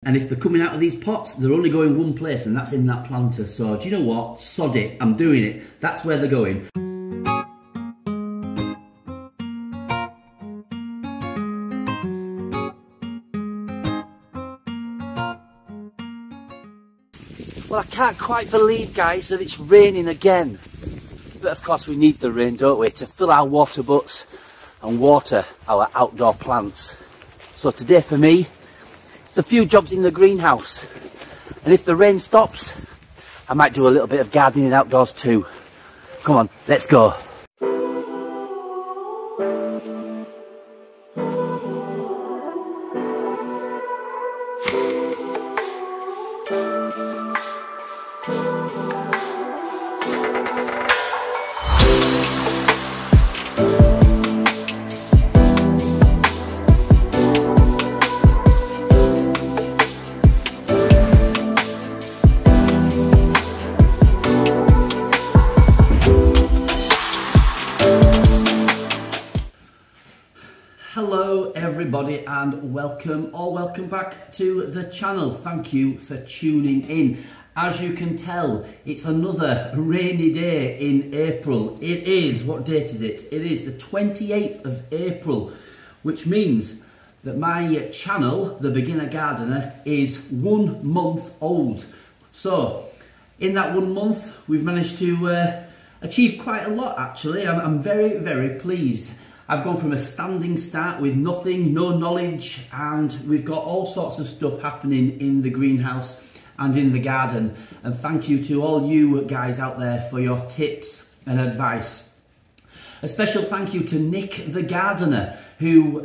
And if they're coming out of these pots, they're only going one place, and that's in that planter. So do you know what? Sod it, I'm doing it. That's where they're going. Well, I can't quite believe, guys, that it's raining again. But of course we need the rain, don't we, to fill our water butts and water our outdoor plants. So today for me, it's a few jobs in the greenhouse. And if the rain stops, I might do a little bit of gardening outdoors too. Come on, let's go. Hello everybody and welcome back to the channel. Thank you for tuning in. As you can tell, it's another rainy day in April. It is, what date is it? It is the 28th of April, which means that my channel, The Beginner Gardener, is 1 month old. So in that 1 month, we've managed to achieve quite a lot actually. I'm very pleased. I've gone from a standing start with nothing, no knowledge, and we've got all sorts of stuff happening in the greenhouse and in the garden. And thank you to all you guys out there for your tips and advice. A special thank you to Nick the Gardener, who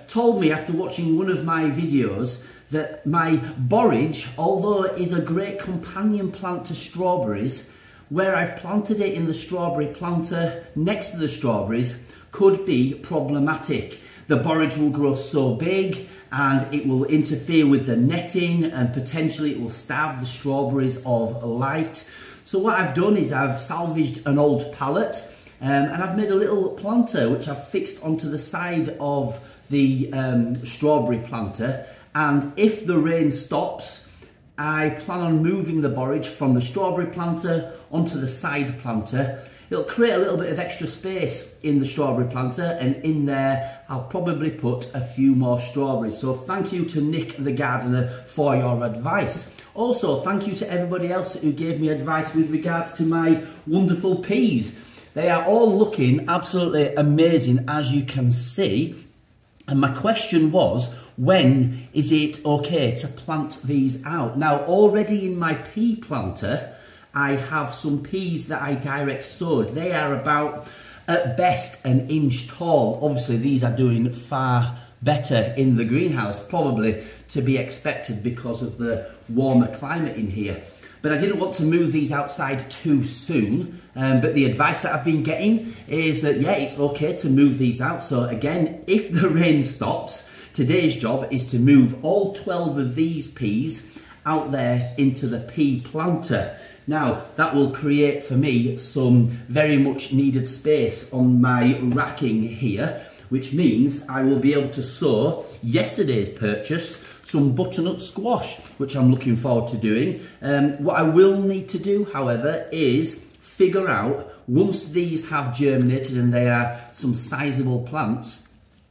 told me after watching one of my videos that my borage, although it is a great companion plant to strawberries, where I've planted it in the strawberry planter next to the strawberries, could be problematic. The borage will grow so big and it will interfere with the netting and potentially it will starve the strawberries of light. So what I've done is I've salvaged an old pallet and I've made a little planter which I've fixed onto the side of the strawberry planter, and if the rain stops, I plan on moving the borage from the strawberry planter onto the side planter. It'll create a little bit of extra space in the strawberry planter, and in there I'll probably put a few more strawberries. So thank you to Nick the Gardener for your advice. Also thank you to everybody else who gave me advice with regards to my wonderful peas. They are all looking absolutely amazing, as you can see. And my question was, when is it okay to plant these out? Now already in my pea planter, I have some peas that I direct sowed. They are about, at best, 1 inch tall. Obviously, these are doing far better in the greenhouse, probably to be expected because of the warmer climate in here. But I didn't want to move these outside too soon. But the advice that I've been getting is that, yeah, it's okay to move these out. So again, if the rain stops, today's job is to move all 12 of these peas out there into the pea planter. Now, that will create for me some very much needed space on my racking here, which means I will be able to sow yesterday's purchase, some butternut squash, which I'm looking forward to doing. What I will need to do, however, is figure out, once these have germinated and they are some sizable plants,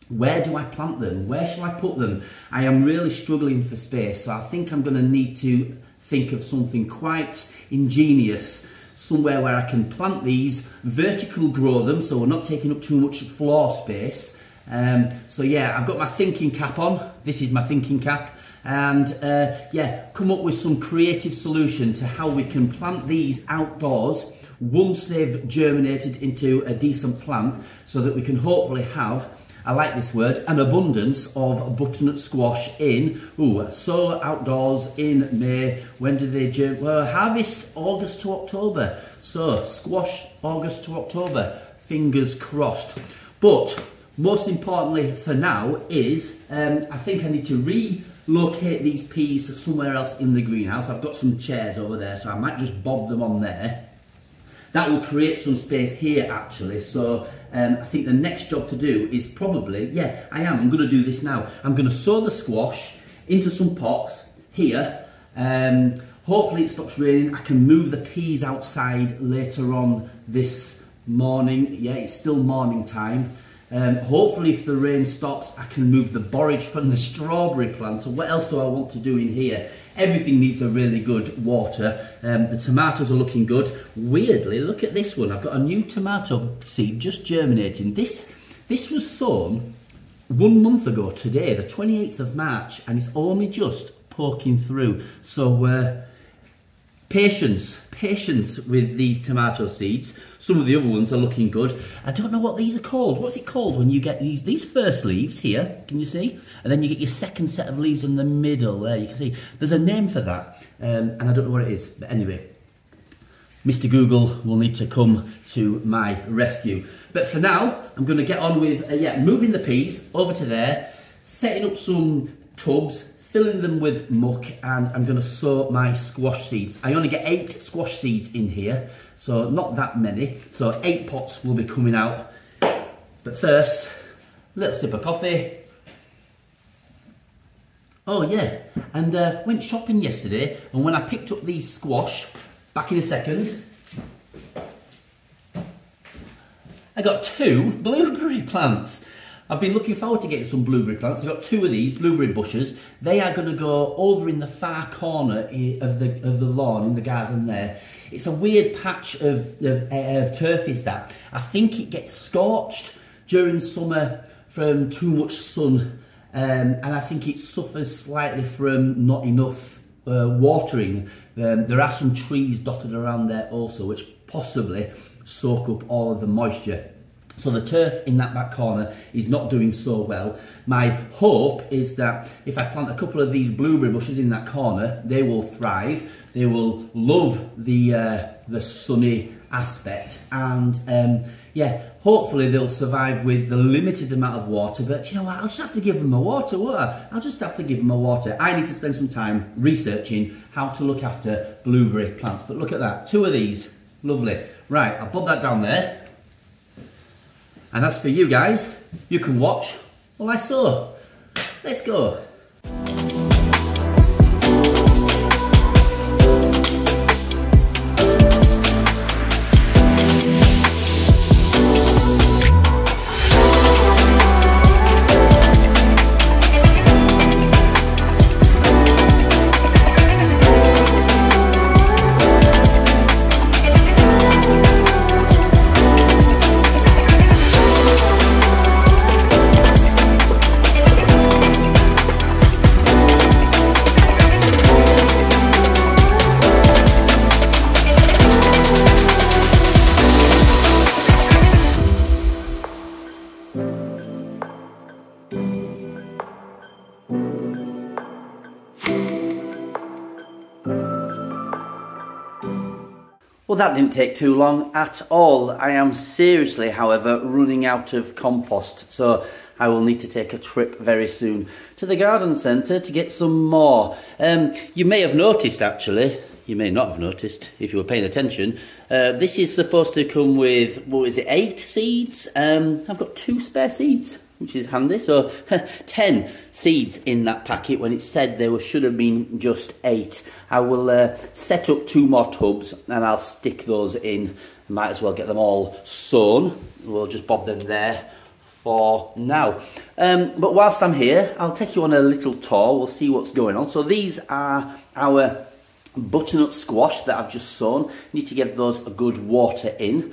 where do I plant them? Where shall I put them? I am really struggling for space, so I think I'm going to need to think of something quite ingenious, somewhere where I can plant these, vertical grow them, so we're not taking up too much floor space. So yeah, I've got my thinking cap on. This is my thinking cap, and yeah, come up with some creative solution to how we can plant these outdoors once they've germinated into a decent plant, so that we can hopefully have, I like this word, an abundance of butternut squash in, sow outdoors in May. When do they germinate? Well, harvest August to October. So squash August to October, fingers crossed. But most importantly for now is, I think I need to relocate these peas to somewhere else in the greenhouse. I've got some chairs over there, so I might just bob them on there. That will create some space here actually, so I think the next job to do is probably, I'm going to do this now. I'm going to sow the squash into some pots, here. Hopefully it stops raining. I can move the peas outside later on this morning. Yeah, it's still morning time. Hopefully if the rain stops, I can move the borage from the strawberry plant. So what else do I want to do in here? Everything needs a really good water. The tomatoes are looking good. Weirdly, look at this one. I've got a new tomato seed just germinating. This was sown 1 month ago today, the 28th of March, and it's only just poking through. So patience with these tomato seeds. Some of the other ones are looking good. I don't know what these are called. What's it called when you get these first leaves here? Can you see? And then you get your second set of leaves in the middle there. You can see there's a name for that, and I don't know what it is. But anyway, Mr. Google will need to come to my rescue. But for now, I'm going to get on with moving the peas over to there, setting up some tubs, filling them with muck, and I'm going to sow my squash seeds. I only get 8 squash seeds in here, so not that many. So 8 pots will be coming out. But first, a little sip of coffee. Oh yeah, and went shopping yesterday, and when I picked up these squash, back in a second, I got 2 blueberry plants. I've been looking forward to getting some blueberry plants. I've got 2 of these blueberry bushes. They are going to go over in the far corner of the lawn in the garden there. It's a weird patch of turf is that. I think it gets scorched during summer from too much sun, and I think it suffers slightly from not enough watering. There are some trees dotted around there also, which possibly soak up all of the moisture. So the turf in that back corner is not doing so well. My hope is that if I plant a couple of these blueberry bushes in that corner, they will thrive. They will love the sunny aspect, and yeah, hopefully they'll survive with the limited amount of water. But you know what? I'll just have to give them a water. I'll just have to give them a water. I need to spend some time researching how to look after blueberry plants. But look at that, 2 of these, lovely. Right, I'll put that down there. And as for you guys, you can watch while I sow. Let's go. Well, that didn't take too long at all. I am seriously, however, running out of compost, so I will need to take a trip very soon to the garden centre to get some more. You may have noticed, actually, you may not have noticed if you were paying attention, this is supposed to come with, what is it, 8 seeds? I've got 2 spare seeds, which is handy, so 10 seeds in that packet when it said there should have been just 8. I will set up 2 more tubs and I'll stick those in. Might as well get them all sown. We'll just bob them there for now. But whilst I'm here, I'll take you on a little tour. We'll see what's going on. So these are our butternut squash that I've just sown. Need to give those a good water in.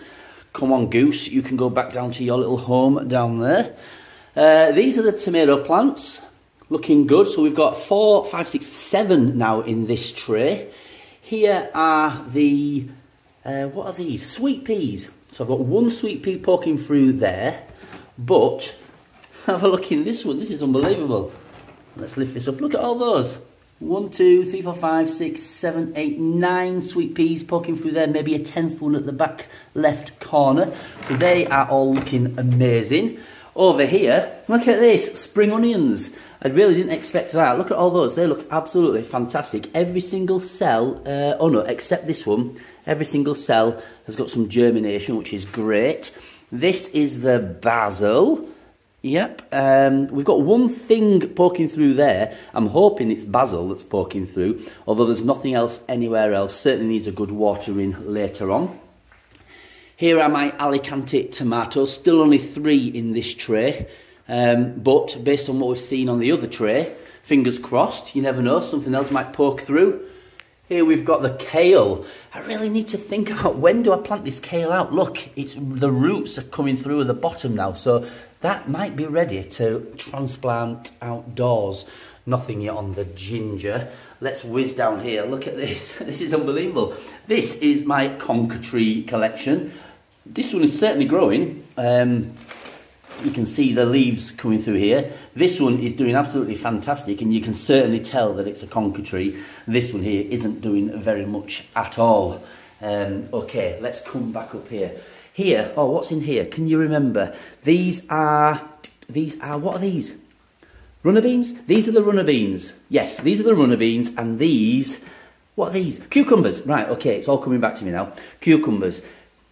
Come on, Goose, you can go back down to your little home down there. These are the tomato plants, looking good. So we've got 4, 5, 6, 7 now in this tray. Here are the, what are these? Sweet peas. So I've got 1 sweet pea poking through there, but have a look in this one. This is unbelievable. Let's lift this up. Look at all those. 1, 2, 3, 4, 5, 6, 7, 8, 9 sweet peas poking through there. Maybe a 10th one at the back left corner. So they are all looking amazing. Over here, look at this, spring onions. I really didn't expect that. Look at all those, they look absolutely fantastic. Every single cell, oh no, except this one, every single cell has got some germination, which is great. This is the basil. Yep, we've got one thing poking through there. I'm hoping it's basil that's poking through, although there's nothing else anywhere else. Certainly needs a good watering later on. Here are my Alicante tomatoes, still only 3 in this tray, but based on what we've seen on the other tray, fingers crossed, you never know, something else might poke through. Here we've got the kale. I really need to think about when do I plant this kale out. Look, the roots are coming through at the bottom now, so that might be ready to transplant outdoors. Nothing yet on the ginger. Let's whiz down here. Look at this. This is unbelievable. This is my conker tree collection. This one is certainly growing. You can see the leaves coming through here. This one is doing absolutely fantastic, and you can certainly tell that it's a conker tree. This one here isn't doing very much at all. Okay, let's come back up here. Here, oh, what's in here? Can you remember? These are, what are these? Runner beans? These are the runner beans. Yes, these are the runner beans, and these, what are these? Cucumbers. Right, okay, it's all coming back to me now. Cucumbers.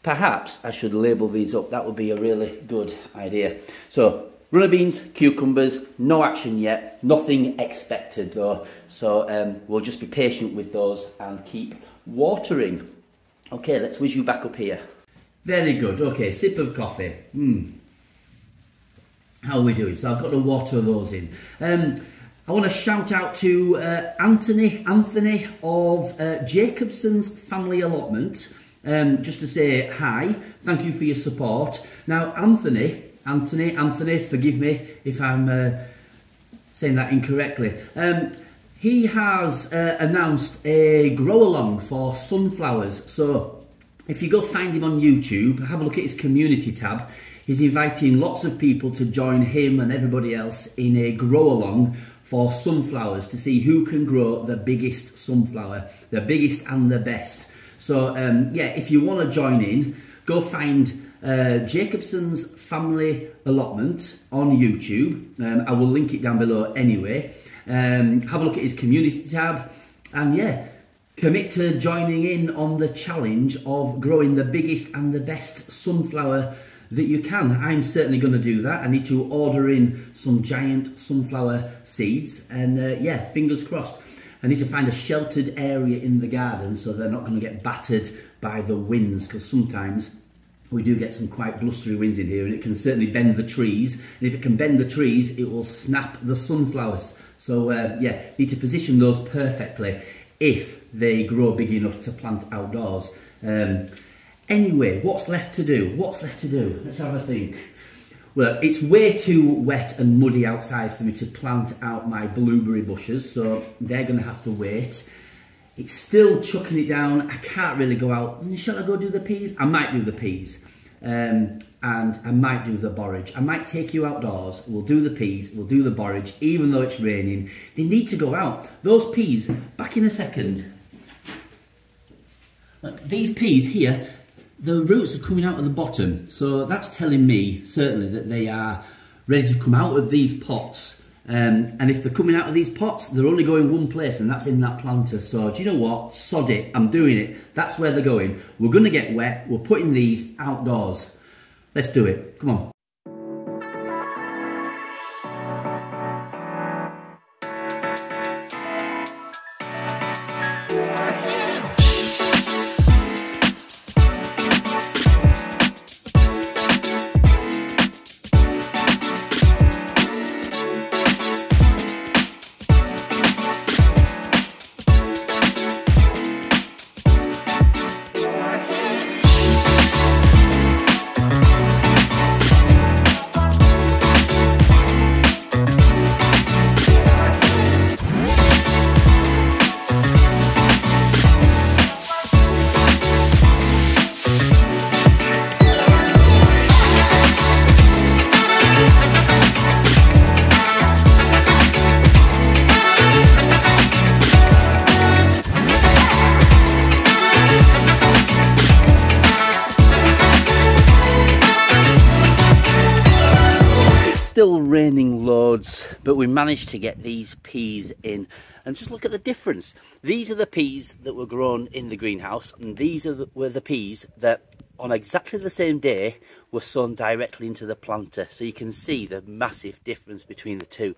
Perhaps I should label these up. That would be a really good idea. So, runner beans, cucumbers, no action yet. Nothing expected though. So we'll just be patient with those and keep watering. Okay, let's whiz you back up here. Very good. Okay, sip of coffee. How are we doing? So I've got to water those in. I want to shout out to Anthony of Jacobson's Family Allotment. Just to say hi, thank you for your support. Now, Anthony, forgive me if I'm saying that incorrectly. He has announced a grow-along for sunflowers. So, if you go find him on YouTube, have a look at his community tab. He's inviting lots of people to join him and everybody else in a grow-along for sunflowers to see who can grow the biggest sunflower, the biggest and the best. So, yeah, if you want to join in, go find Jacobson's Family Allotment on YouTube. I will link it down below anyway. Have a look at his community tab. And, yeah, commit to joining in on the challenge of growing the biggest and the best sunflower that you can. I'm certainly going to do that. I need to order in some giant sunflower seeds. And, yeah, fingers crossed. I need to find a sheltered area in the garden so they're not going to get battered by the winds, because sometimes we do get some quite blustery winds in here, and it can certainly bend the trees. And if it can bend the trees, it will snap the sunflowers. So yeah, need to position those perfectly if they grow big enough to plant outdoors. Anyway, what's left to do? What's left to do? Let's have a think. Well, it's way too wet and muddy outside for me to plant out my blueberry bushes, so they're going to have to wait. It's still chucking it down. I can't really go out. Shall I go do the peas? I might do the peas. And I might do the borage. I might take you outdoors. We'll do the peas. We'll do the borage, even though it's raining. They need to go out. Those peas, back in a second. Look, these peas here, the roots are coming out of the bottom, so that's telling me certainly that they are ready to come out of these pots. And if they're coming out of these pots, they're only going one place, and that's in that planter. So do you know what? Sod it. I'm doing it. That's where they're going. We're going to get wet. We're putting these outdoors. Let's do it. Come on. Still raining loads, but we managed to get these peas in, and just look at the difference. These are the peas that were grown in the greenhouse, and these were the peas that on exactly the same day were sown directly into the planter, so you can see the massive difference between the two.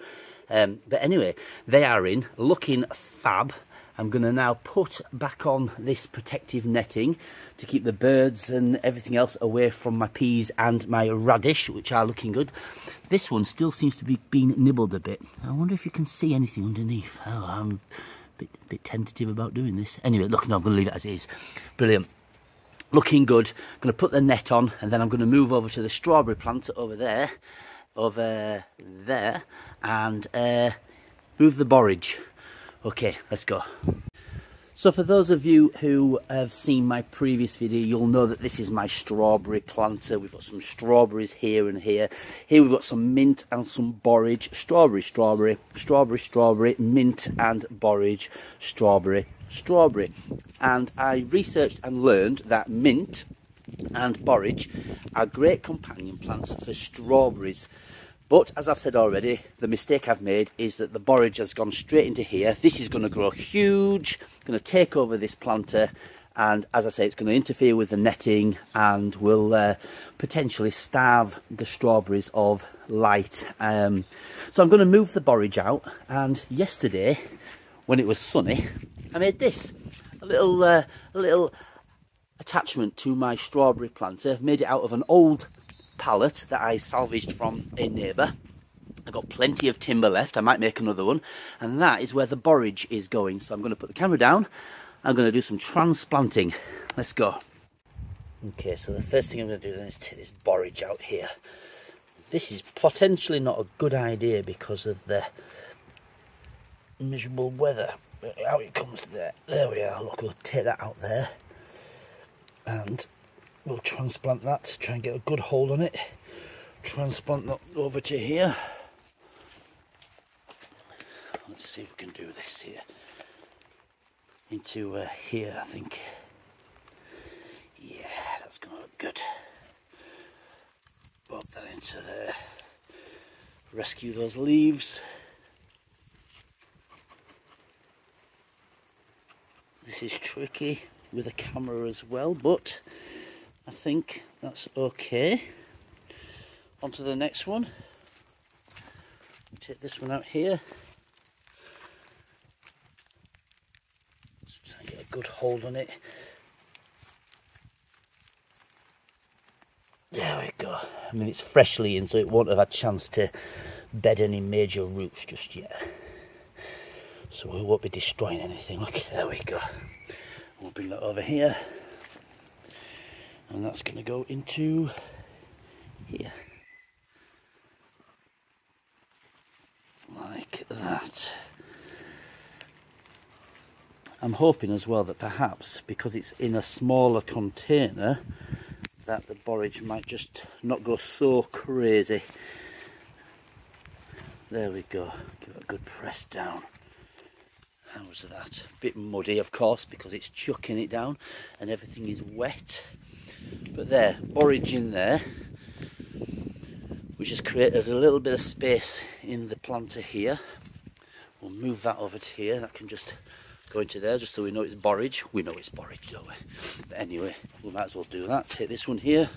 But anyway, they are in, looking fab. I'm going to now put back on this protective netting to keep the birds and everything else away from my peas and my radish, which are looking good. This one still seems to be being nibbled a bit. I wonder if you can see anything underneath. Oh, I'm a bit tentative about doing this. Anyway, look, no, I'm going to leave it as it is. Brilliant. Looking good. I'm going to put the net on, and then I'm going to move over to the strawberry planter over there, and move the borage. Okay, let's go. So for those of you who have seen my previous video, you'll know that this is my strawberry planter. We've got some strawberries here and here. Here we've got some mint and some borage. Strawberry, strawberry, strawberry, strawberry, mint and borage, strawberry, strawberry. And I researched and learned that mint and borage are great companion plants for strawberries. But as I've said already, the mistake I've made is that the borage has gone straight into here. This is going to grow huge, going to take over this planter, and as I say, it's going to interfere with the netting and will potentially starve the strawberries of light. So I'm going to move the borage out, and yesterday, when it was sunny, I made this, a little attachment to my strawberry planter. Made it out of an old pallet that I salvaged from a neighbour. I've got plenty of timber left. I might make another one, and that is where the borage is going. So I'm going to put the camera down. I'm going to do some transplanting. Let's go. Okay, so the first thing I'm going to do then is take this borage out here. This is potentially not a good idea because of the miserable weather. Out it comes there. There we are. Look, we'll take that out there, and we'll transplant that, try and get a good hold on it. Transplant that over to here. Let's see if we can do this here. Into here, I think. Yeah, that's going to look good. Pop that into there. Rescue those leaves. This is tricky with a camera as well, but I think that's okay. On to the next one. Take this one out here. Just try and get a good hold on it. There we go. I mean, it's freshly in, so it won't have had a chance to bed any major roots just yet. So we won't be destroying anything. Look, there we go. We'll bring that over here. And that's going to go into here. Like that. I'm hoping as well that perhaps, because it's in a smaller container, that the borage might just not go so crazy. There we go. Give it a good press down. How's that? A bit muddy, of course, because it's chucking it down and everything is wet. But there, borage in there, which has created a little bit of space in the planter here. We'll move that over to here. That can just go into there, just so we know it's borage. We know it's borage, don't we? But anyway, we might as well do that. Take this one here,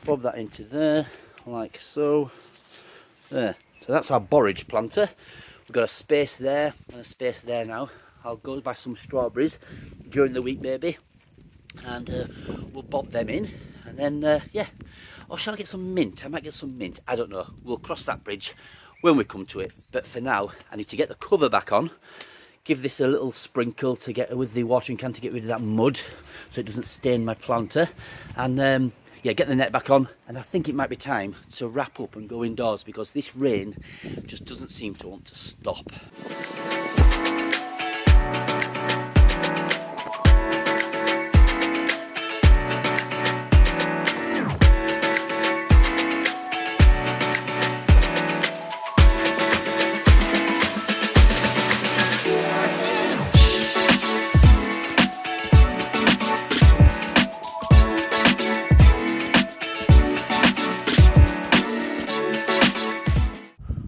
bob that into there, like so. There. So that's our borage planter. We've got a space there and a space there now. I'll go buy some strawberries during the week maybe, and we'll bob them in, and then yeah. Or shall I get some mint? I might get some mint. I don't know. We'll cross that bridge when we come to it. But for now, I need to get the cover back on. Give this a little sprinkle to get with the watering can to get rid of that mud, so it doesn't stain my planter. And yeah, get the net back on. And I think it might be time to wrap up and go indoors, because this rain just doesn't seem to want to stop.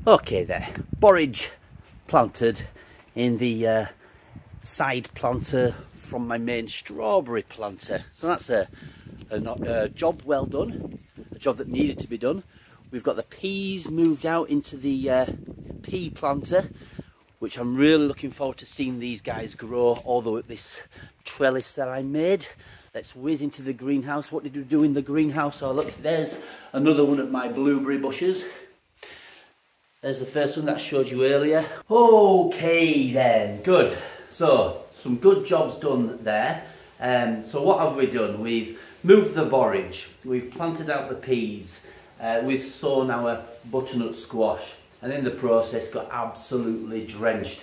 Okay there, borage planted in the side planter from my main strawberry planter. So that's a a job well done, a job that needed to be done. We've got the peas moved out into the pea planter, which I'm really looking forward to seeing these guys grow, although at this trellis that I made. Let's whiz into the greenhouse. What did we do in the greenhouse? Oh look, there's another one of my blueberry bushes. There's the first one that I showed you earlier. Okay then, good. So, some good jobs done there. So what have we done? We've moved the borage, we've planted out the peas, we've sown our butternut squash, and in the process got absolutely drenched.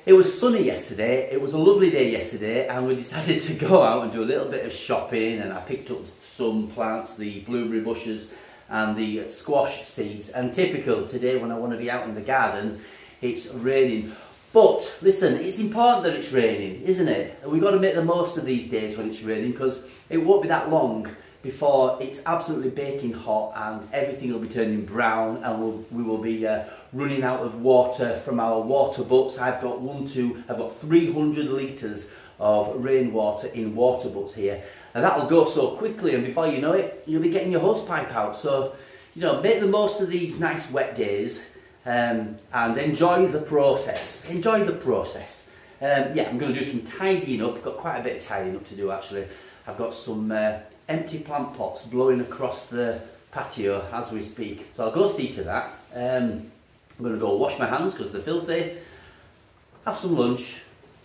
It was sunny yesterday, it was a lovely day yesterday, and we decided to go out and do a little bit of shopping, and I picked up some plants, the blueberry bushes and the squash seeds, and typical today when I want to be out in the garden, it's raining. But listen, it's important that it's raining, isn't it? And we've got to make the most of these days when it's raining, because it won't be that long before it's absolutely baking hot and everything will be turning brown, and we will be running out of water from our water butts. I've got 300 litres of rainwater in water butts here, and that'll go so quickly, and before you know it, you'll be getting your hosepipe out. So, you know, make the most of these nice wet days. And enjoy the process. Enjoy the process. Yeah, I'm going to do some tidying up. I've got quite a bit of tidying up to do actually. I've got some empty plant pots blowing across the patio as we speak. So I'll go see to that. I'm going to go wash my hands because they're filthy. Have some lunch,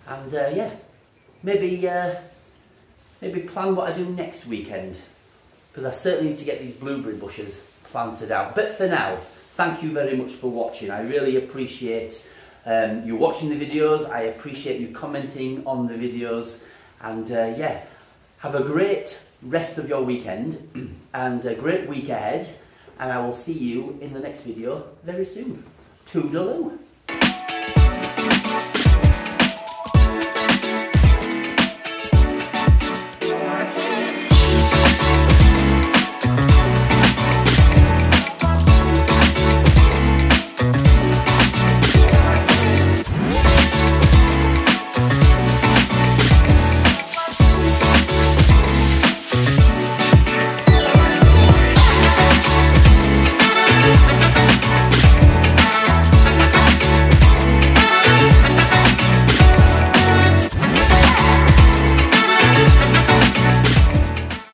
and yeah, maybe plan what I do next weekend, because I certainly need to get these blueberry bushes planted out. But for now, thank you very much for watching. I really appreciate you watching the videos. I appreciate you commenting on the videos. And yeah, have a great rest of your weekend and a great week ahead. And I will see you in the next video very soon. Toodaloo.